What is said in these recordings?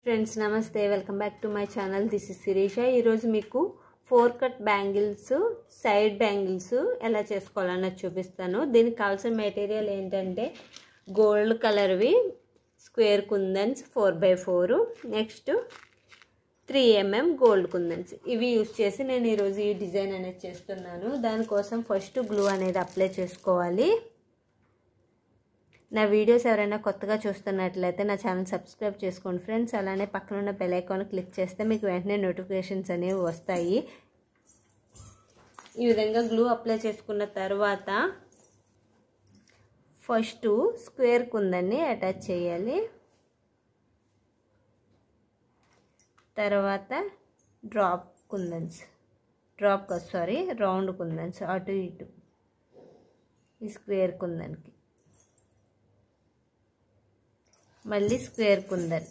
Friends నమస్తే, welcome back to my channel. This is Shirisha. ఈరోజు మీకు 4 కట్ బ్యాంగిల్స్, సైడ్ బ్యాంగిల్స్ ఎలా చేసుకోవాలన్నది చూపిస్తాను. దీనికి కావాల్సిన మెటీరియల్ ఏంటంటే గోల్డ్ కలర్వి స్క్వేర్ కుందన్స్ 4x4, నెక్స్ట్ 3mm గోల్డ్ కుందన్స్. ఇవి యూజ్ చేసి నేను ఈరోజు ఈ డిజైన్ అనేది చేస్తున్నాను. దానికోసం ఫస్ట్ గ్లూ అనేది అప్లై చేసుకోవాలి. నా వీడియోస్ ఎవరైనా కొత్తగా చూస్తున్నట్లయితే నా ఛానల్ సబ్స్క్రైబ్ చేసుకోండి ఫ్రెండ్స్. అలానే పక్కన ఉన్న బెల్ ఐకాన్ క్లిక్ చేస్తే మీకు వెంటనే నోటిఫికేషన్స్ అనేవి వస్తాయి. ఈ విధంగా గ్లూ అప్లై చేసుకున్న తర్వాత ఫస్ట్ స్క్వేర్ కుందన్ని అటాచ్ చేయాలి. తర్వాత రౌండ్ కుందన్స్ అటు ఇటు ఈ స్క్వేర్ కుందన్కి, మళ్ళీ స్క్వేర్ కుందన్,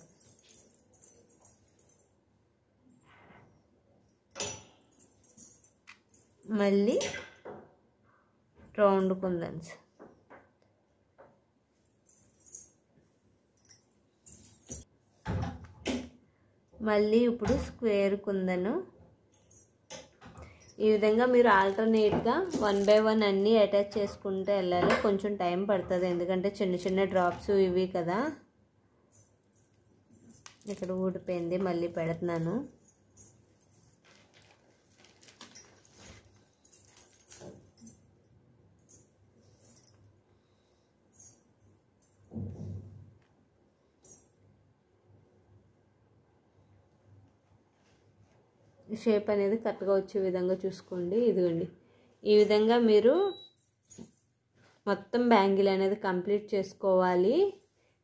మళ్ళీ రౌండ్ కుందన్స్, మళ్ళీ ఇప్పుడు స్క్వేర్ కుందను. ఈ విధంగా మీరు ఆల్టర్నేట్గా 1 by 1 అన్నీ అటాచ్ చేసుకుంటూ వెళ్ళాలి. కొంచెం టైం పడుతుంది, ఎందుకంటే చిన్న చిన్న డ్రాప్స్ ఇవి కదా. ఇక్కడ ఊడిపోయింది, మళ్ళీ పెడుతున్నాను. షేప్ అనేది కరెక్ట్గా వచ్చే విధంగా చూసుకోండి. ఇదిగోండి, ఈ విధంగా మీరు మొత్తం బ్యాంగిల్ అనేది కంప్లీట్ చేసుకోవాలి.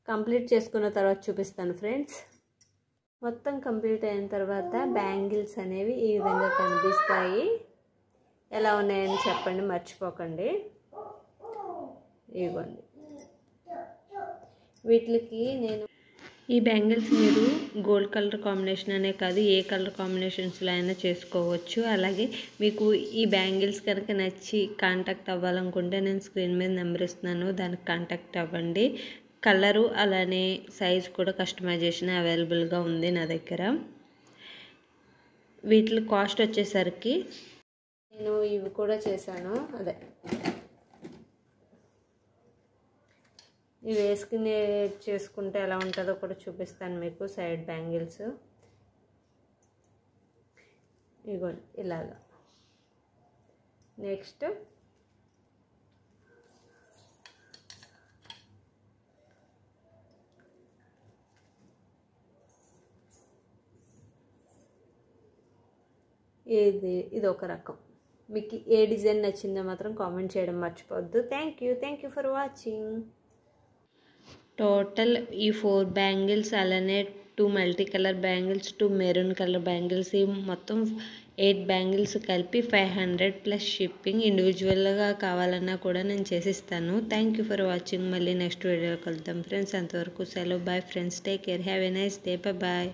కంప్లీట్ చేసుకున్న తర్వాత చూపిస్తాను ఫ్రెండ్స్. మొత్తం కంప్లీట్ అయిన తర్వాత బ్యాంగిల్స్ అనేవి ఈ విధంగా కనిపిస్తాయి. ఎలా ఉన్నాయని చెప్పండి, మర్చిపోకండి. ఇవ్వండి, వీటికి నేను ఈ బ్యాంగిల్స్ మీరు గోల్డ్ కలర్ కాంబినేషన్ అనే కాదు, ఏ కలర్ కాంబినేషన్స్లో అయినా చేసుకోవచ్చు. అలాగే మీకు ఈ బ్యాంగిల్స్ కనుక నచ్చి కాంటాక్ట్ అవ్వాలనుకుంటే నేను స్క్రీన్ మీద నెంబర్ ఇస్తున్నాను, దానికి కాంటాక్ట్ అవ్వండి. కలరు అలానే సైజ్ కూడా కస్టమైజేషన్ అవైలబుల్గా ఉంది నా దగ్గర. వీటి కాస్ట్ వచ్చేసరికి నేను ఇవి కూడా చేశాను, అదే ఇవి వేసుకుని చేసుకుంటే ఎలా ఉంటుందో కూడా చూపిస్తాను మీకు. సైడ్ బ్యాంగిల్స్ ఇగోండి ఇలాగా. నెక్స్ట్ ఇది ఒక రకం. మీకు ఏ డిజైన్ నచ్చిందో మాత్రం కామెంట్ చేయడం మర్చిపోవద్దు. Thank you for watching. Total ఈ 4 బ్యాంగిల్స్, అలానే 2 multi colour bangles, 2 maroon colour bangles, ఈ మొత్తం 8 బ్యాంగిల్స్ కలిపి 500 ప్లస్ షిప్పింగ్. ఇండివిజువల్గా కావాలన్నా కూడా నేను చేసిస్తాను. Thank you for watching. మళ్ళీ నెక్స్ట్ వీడియోలో కలుద్దాం ఫ్రెండ్స్. అంతవరకు సెలవు. Bye friends, take care, have a nice day, bye.